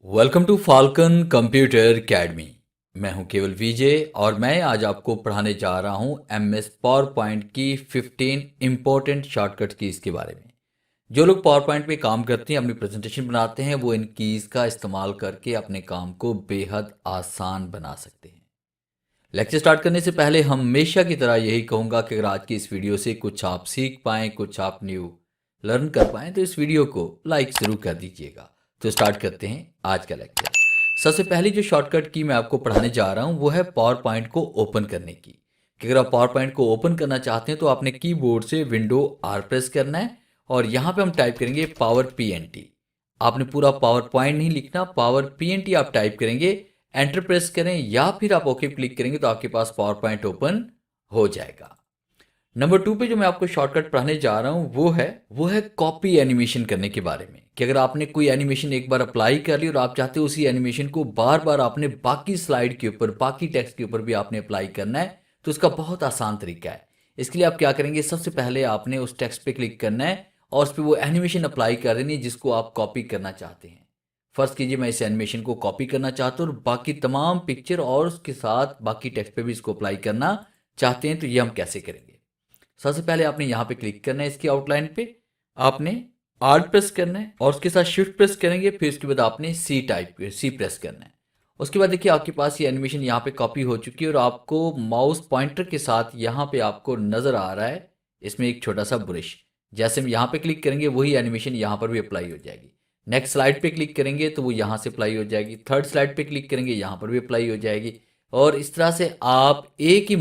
Welcome to Falcon computer academy. मैं हूं केवल विजय और मैं आज आपको पढ़ाने जा रहा हूं एमएस पावर पॉइंट की 15 इंपॉर्टेंट शॉर्टकट कीज़ के बारे में। जो लोग पावर पॉइंट में काम करते हैं, अपनी प्रेजेंटेशन बनाते हैं, वो इन कीज़ का इस्तेमाल करके अपने काम को बेहद आसान बना सकते हैं। लेक्चर स्टार्ट करने से पहले हमेशा की तरह यही कहूँगा कि अगर आज की इस वीडियो से कुछ आप सीख पाएँ, कुछ आप न्यू लर्न कर पाएँ, तो इस वीडियो को लाइक ज़रूर कर दीजिएगा। तो स्टार्ट करते हैं आज का लेक्चर। सबसे पहली जो शॉर्टकट की मैं आपको पढ़ाने जा रहा हूँ वो है पावर पॉइंट को ओपन करने की। कि अगर आप पावर पॉइंट को ओपन करना चाहते हैं तो आपने कीबोर्ड से विंडो आर प्रेस करना है और यहाँ पे हम टाइप करेंगे पावर पीएनटी। आपने पूरा पावर पॉइंट नहीं लिखना, पावर पीएनटी आप टाइप करेंगे, एंटर प्रेस करें या फिर आप ओके क्लिक करेंगे तो आपके पास पावर पॉइंट ओपन हो जाएगा। नंबर 2 पे जो मैं आपको शॉर्टकट पढ़ाने जा रहा हूँ वो है कॉपी एनिमेशन करने के बारे में। कि अगर आपने कोई एनिमेशन एक बार अप्लाई कर ली और आप चाहते हो उसी एनिमेशन को बार बार आपने बाकी स्लाइड के ऊपर, बाकी टेक्स्ट के ऊपर भी आपने अप्लाई करना है, तो इसका बहुत आसान तरीका है। इसके लिए आप क्या करेंगे, सबसे पहले आपने उस टेक्स्ट पे क्लिक करना है और उस पर वो एनिमेशन अप्लाई कर देनी है जिसको आप कॉपी करना चाहते हैं। फर्स्ट कीजिए, मैं इस एनिमेशन को कॉपी करना चाहता हूँ और बाकी तमाम पिक्चर और उसके साथ बाकी टेक्स्ट पे भी इसको अप्लाई करना चाहते हैं। तो ये हम कैसे करेंगे, सबसे पहले आपने यहाँ पे क्लिक करना है, इसकी आउटलाइन पे आपने आर्ट प्रेस करना है और उसके साथ शिफ्ट प्रेस करेंगे, फिर उसके बाद आपने सी प्रेस करना है। उसके बाद देखिए आपके पास ये एनिमेशन यहाँ पे कॉपी हो चुकी है और आपको माउस पॉइंटर के साथ यहाँ पे आपको नज़र आ रहा है इसमें एक छोटा सा ब्रश। जैसे हम यहाँ पे क्लिक करेंगे वही एनिमेशन यहाँ पर भी अप्लाई हो जाएगी। नेक्स्ट स्लाइड पे क्लिक करेंगे तो वो यहाँ से अप्लाई हो जाएगी, थर्ड स्लाइड पे क्लिक करेंगे यहाँ पर भी अप्लाई हो जाएगी। और इस तरह से आप एक ही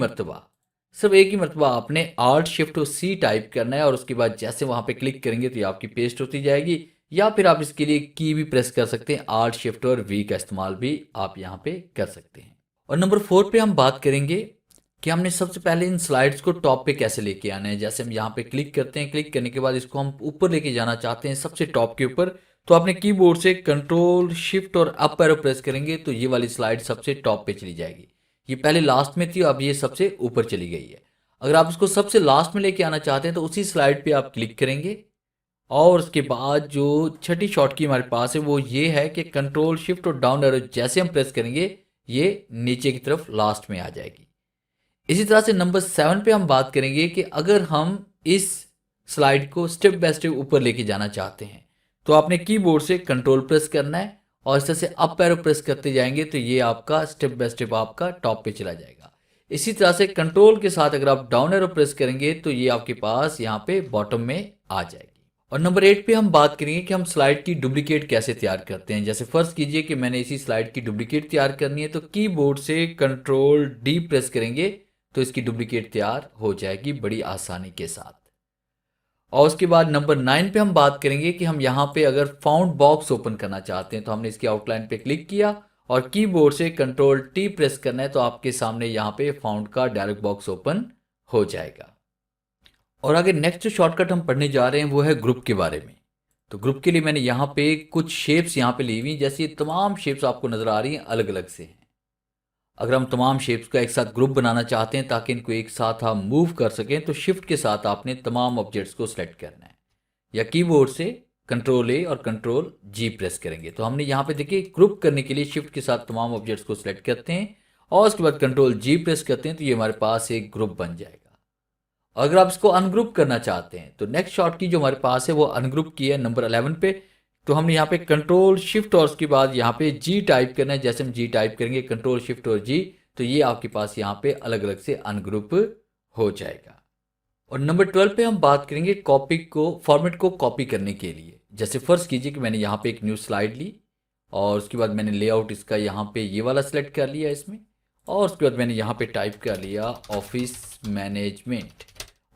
मरतबा आपने आल्ट शिफ्ट और सी टाइप करना है और उसके बाद जैसे वहाँ पे क्लिक करेंगे तो ये आपकी पेस्ट होती जाएगी। या फिर आप इसके लिए की भी प्रेस कर सकते हैं, आल्ट शिफ्ट और वी का इस्तेमाल भी आप यहाँ पे कर सकते हैं। और नंबर 4 पे हम बात करेंगे कि हमने सबसे पहले इन स्लाइड्स को टॉप पे कैसे लेके आना है। जैसे हम यहाँ पे क्लिक करते हैं, क्लिक करने के बाद इसको हम ऊपर लेके जाना चाहते हैं, सबसे टॉप के ऊपर, तो आपने कीबोर्ड से कंट्रोल शिफ्ट और अप एरो प्रेस करेंगे तो ये वाली स्लाइड सबसे टॉप पे चली जाएगी। ये पहले लास्ट में थी, अब ये सबसे ऊपर चली गई है। अगर आप इसको सबसे लास्ट में लेके आना चाहते हैं तो उसी स्लाइड पे आप क्लिक करेंगे और उसके बाद जो छठी शॉर्ट की हमारे पास है वो ये है कि कंट्रोल शिफ्ट और डाउन एरो जैसे हम प्रेस करेंगे ये नीचे की तरफ लास्ट में आ जाएगी। इसी तरह से नंबर 7 पे हम बात करेंगे कि अगर हम इस स्लाइड को स्टेप बाय स्टेप ऊपर लेके जाना चाहते हैं तो आपने कीबोर्ड से कंट्रोल प्रेस करना है और इस तरह से अप एरो प्रेस करते जाएंगे तो ये आपका स्टेप बाय स्टेप आपका टॉप पे चला जाएगा। इसी तरह से कंट्रोल के साथ अगर आप डाउन एरो प्रेस करेंगे तो ये आपके पास यहाँ पे बॉटम में आ जाएगी। और नंबर 8 पे हम बात करेंगे कि हम स्लाइड की डुप्लीकेट कैसे तैयार करते हैं। जैसे फर्स्ट कीजिए कि मैंने इसी स्लाइड की डुप्लीकेट तैयार करनी है तो कीबोर्ड से कंट्रोल डी प्रेस करेंगे तो इसकी डुप्लीकेट तैयार हो जाएगी बड़ी आसानी के साथ। और उसके बाद नंबर 9 पे हम बात करेंगे कि हम यहाँ पे अगर फाउंड बॉक्स ओपन करना चाहते हैं तो हमने इसकी आउटलाइन पे क्लिक किया और कीबोर्ड से कंट्रोल टी प्रेस करना है तो आपके सामने यहाँ पे फाउंड का डायलॉग बॉक्स ओपन हो जाएगा। और आगे नेक्स्ट जो शॉर्टकट हम पढ़ने जा रहे हैं वो है ग्रुप के बारे में। तो ग्रुप के लिए मैंने यहाँ पे कुछ शेप्स यहाँ पे ली हुई, जैसे ये तमाम शेप्स आपको नजर आ रही हैं अलग अलग से हैं। अगर हम तमाम शेप्स का एक साथ ग्रुप बनाना चाहते हैं ताकि इनको एक साथ हम मूव कर सकें तो शिफ्ट के साथ आपने तमाम ऑब्जेक्ट्स को सिलेक्ट करना है या कीबोर्ड से कंट्रोल ए और कंट्रोल जी प्रेस करेंगे। तो हमने यहाँ पे देखिए ग्रुप करने के लिए शिफ्ट के साथ तमाम ऑब्जेक्ट्स को सिलेक्ट करते हैं और उसके बाद कंट्रोल जी प्रेस करते हैं तो ये हमारे पास एक ग्रुप बन जाएगा। अगर आप इसको अनग्रुप करना चाहते हैं तो नेक्स्ट शॉर्ट की जो हमारे पास है वो अनग्रुप की है नंबर 11 पे। तो हमने यहाँ पे कंट्रोल शिफ्ट और उसके बाद यहाँ पे जी टाइप करना है। जैसे हम जी टाइप करेंगे कंट्रोल शिफ्ट और जी तो ये आपके पास यहाँ पे अलग अलग से अनग्रुप हो जाएगा। और नंबर 12 पे हम बात करेंगे फॉर्मेट को कॉपी करने के लिए। जैसे फर्स्ट कीजिए कि मैंने यहाँ पे एक न्यू स्लाइड ली और उसके बाद मैंने लेआउट इसका यहाँ पे ये वाला सेलेक्ट कर लिया इसमें और उसके बाद मैंने यहाँ पे टाइप कर लिया ऑफिस मैनेजमेंट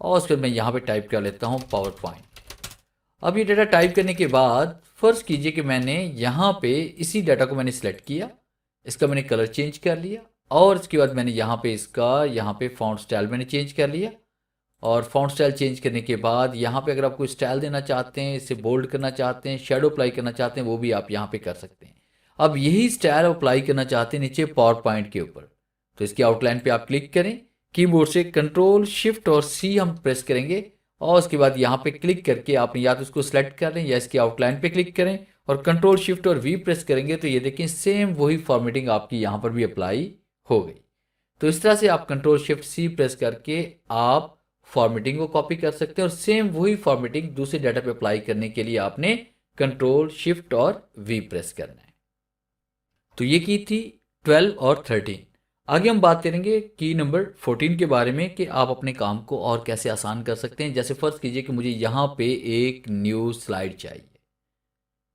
और उसके बाद मैं यहाँ पे टाइप कर लेता हूँ पावर पॉइंट। अब ये डाटा टाइप करने के बाद फर्स्ट कीजिए कि मैंने यहाँ पे इसी डाटा को मैंने सिलेक्ट किया, इसका मैंने कलर चेंज कर लिया और इसके बाद मैंने यहाँ पे यहाँ पे फॉन्ट स्टाइल मैंने चेंज कर लिया। और फॉन्ट स्टाइल चेंज करने के बाद यहाँ पे अगर आप कोई स्टाइल देना चाहते हैं, इसे बोल्ड करना चाहते हैं, शेडो अप्लाई करना चाहते हैं, वो भी आप यहाँ पे कर सकते हैं। अब यही स्टाइल अप्लाई करना चाहते हैं नीचे पावर पॉइंट के ऊपर तो इसकी आउटलाइन पे आप क्लिक करें, कीबोर्ड से कंट्रोल शिफ्ट और सी हम प्रेस करेंगे और उसके बाद यहाँ पे क्लिक करके आप या तो इसको सेलेक्ट कर लें या इसकी आउटलाइन पे क्लिक करें और कंट्रोल शिफ्ट और वी प्रेस करेंगे तो ये देखें सेम वही फॉर्मेटिंग आपकी यहाँ पर भी अप्लाई हो गई। तो इस तरह से आप कंट्रोल शिफ्ट सी प्रेस करके आप फॉर्मेटिंग को कॉपी कर सकते हैं और सेम वही फॉर्मेटिंग दूसरे डाटा पे अप्लाई करने के लिए आपने कंट्रोल शिफ्ट और वी प्रेस करना है। तो ये की थी 12 और 13। आगे हम बात करेंगे की नंबर 14 के बारे में कि आप अपने काम को और कैसे आसान कर सकते हैं। जैसे फर्ज कीजिए कि मुझे यहाँ पे एक न्यू स्लाइड चाहिए,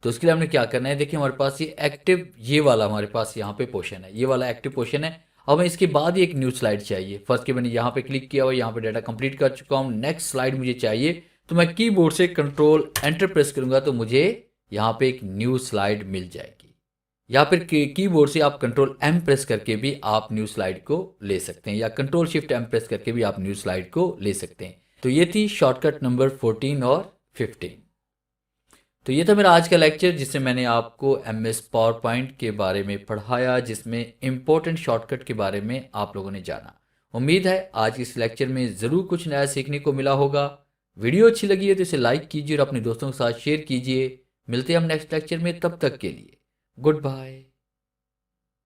तो उसके लिए हमने क्या करना है, देखिए हमारे पास ये एक्टिव, ये वाला हमारे पास यहाँ पे पोर्शन है, ये वाला एक्टिव पोर्शन है। अब हमें इसके बाद ही एक न्यू स्लाइड चाहिए। फर्स्ट के मैंने यहाँ पे क्लिक किया हुआ, यहाँ पे डाटा कंप्लीट कर चुका हूँ, नेक्स्ट स्लाइड मुझे चाहिए। तो मैं कीबोर्ड से कंट्रोल एंटर प्रेस करूंगा तो मुझे यहाँ पे एक न्यू स्लाइड मिल जाएगी। या फिर कीबोर्ड से आप कंट्रोल एम प्रेस करके भी आप न्यू स्लाइड को ले सकते हैं, या कंट्रोल शिफ्ट एम प्रेस करके भी आप न्यू स्लाइड को ले सकते हैं। तो ये थी शॉर्टकट नंबर 14 और 15। तो ये था मेरा आज का लेक्चर जिससे मैंने आपको एमएस पावर पॉइंट के बारे में पढ़ाया, जिसमें इंपॉर्टेंट शॉर्टकट के बारे में आप लोगों ने जाना। उम्मीद है आज इस लेक्चर में ज़रूर कुछ नया सीखने को मिला होगा। वीडियो अच्छी लगी है तो इसे लाइक कीजिए और अपने दोस्तों के साथ शेयर कीजिए। मिलते हैं हम नेक्स्ट लेक्चर में, तब तक के लिए गुड बाय।